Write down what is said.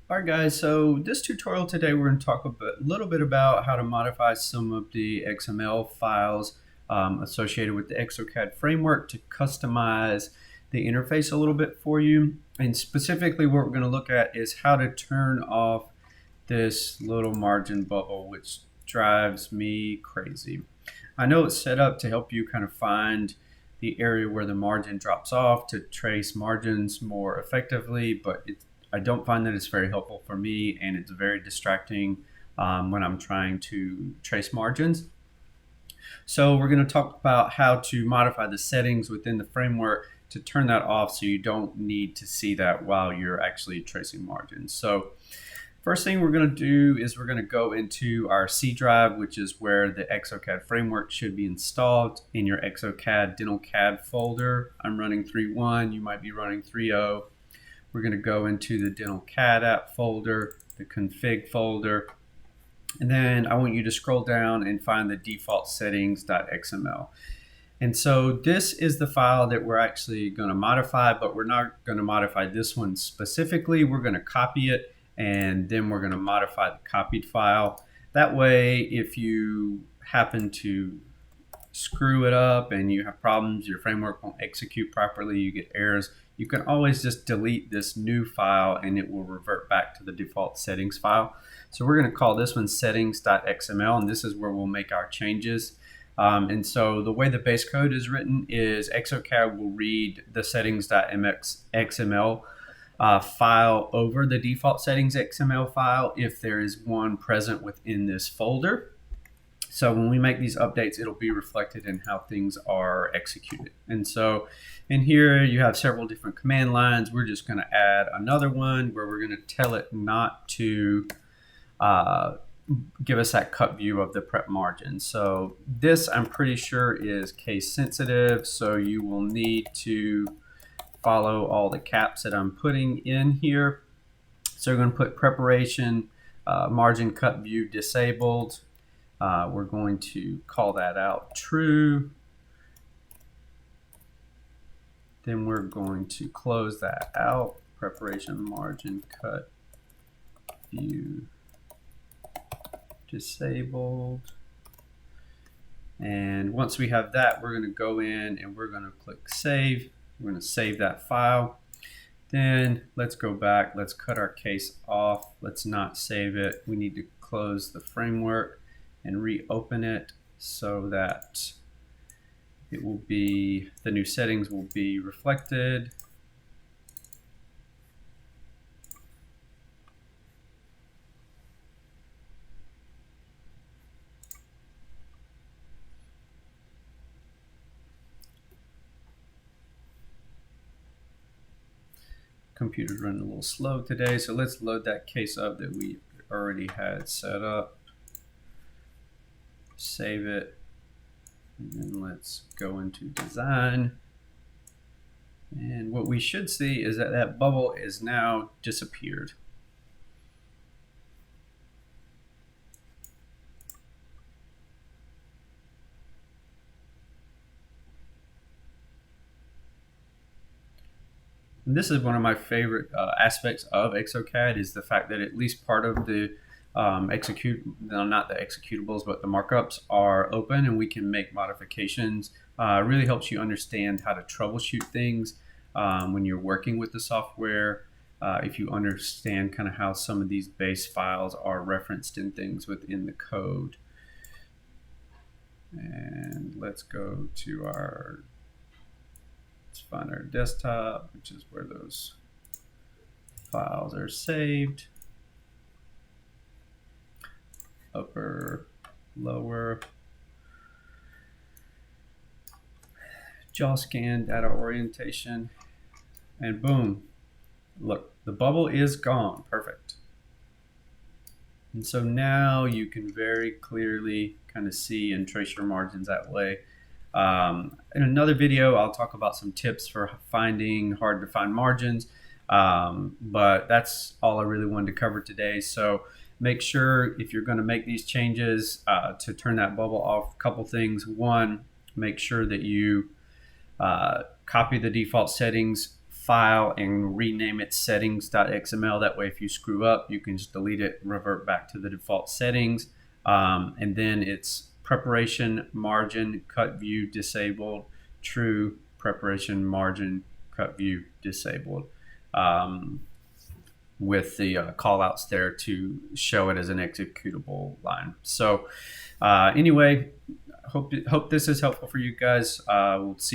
All right, guys, so this tutorial today, we're going to talk a little bit about how to modify some of the XML files associated with the Exocad framework to customize the interface a little bit for you. And specifically, what we're going to look at is how to turn off this little margin bubble, which drives me crazy. I know it's set up to help you kind of find the area where the margin drops off to trace margins more effectively, but I don't find that it's very helpful for me, and it's very distracting when I'm trying to trace margins. So we're going to talk about how to modify the settings within the framework to turn that off so you don't need to see that while you're actually tracing margins. So first thing we're going to do is we're going to go into our C drive, which is where the Exocad framework should be installed in your Exocad Dental CAD folder. I'm running 3.1, you might be running 3.0. We're going to go into the Dental CAD app folder, the config folder, and then I want you to scroll down and find the default settings.xml. And so this is the file that we're actually going to modify, but we're not going to modify this one specifically. We're going to copy it, and then we're going to modify the copied file. That way, if you happen to screw it up and you have problems, your framework won't execute properly, you get errors, you can always just delete this new file and it will revert back to the default settings file. So we're going to call this one settings.xml, and this is where we'll make our changes. And so the way the base code is written is Exocad will read the settings.xml file over the default settings XML file if there is one present within this folder. So when we make these updates, it'll be reflected in how things are executed. And so in here, you have several different command lines. We're just going to add another one where we're going to tell it not to give us that cut view of the prep margin. So this, I'm pretty sure, is case sensitive. So you will need to follow all the caps that I'm putting in here. So we're going to put preparation margin cut view disabled. We're going to call that out true. Then we're going to close that out. Preparation margin cut view disabled. And once we have that, we're going to go in and we're going to click save. We're going to save that file. Then let's go back. Let's cut our case off. Let's not save it. We need to close the framework and reopen it so that it will be, the new settings will be reflected. Computer's running a little slow today, so let's load that case up that we already had set up. Save it, and then let's go into design. And what we should see is that that bubble is now disappeared. And this is one of my favorite aspects of Exocad, is the fact that at least part of the not the executables, but the markups are open and we can make modifications. Really helps you understand how to troubleshoot things when you're working with the software. If you understand kind of how some of these base files are referenced in things within the code. And let's go to our, let's find our desktop, which is where those files are saved. Upper, lower, jaw scan, data orientation, and boom, look, the bubble is gone. Perfect. And so now you can very clearly kind of see and trace your margins that way. In another video, I'll talk about some tips for finding hard to find margins, but that's all I really wanted to cover today. So make sure if you're going to make these changes to turn that bubble off, a couple things. One, make sure that you copy the default settings file and rename it settings.xml. That way, if you screw up, you can just delete it, revert back to the default settings. And then it's preparation margin cut view disabled, true preparation margin cut view disabled, with the call outs there to show it as an executable line. So anyway, hope this is helpful for you guys. We'll see you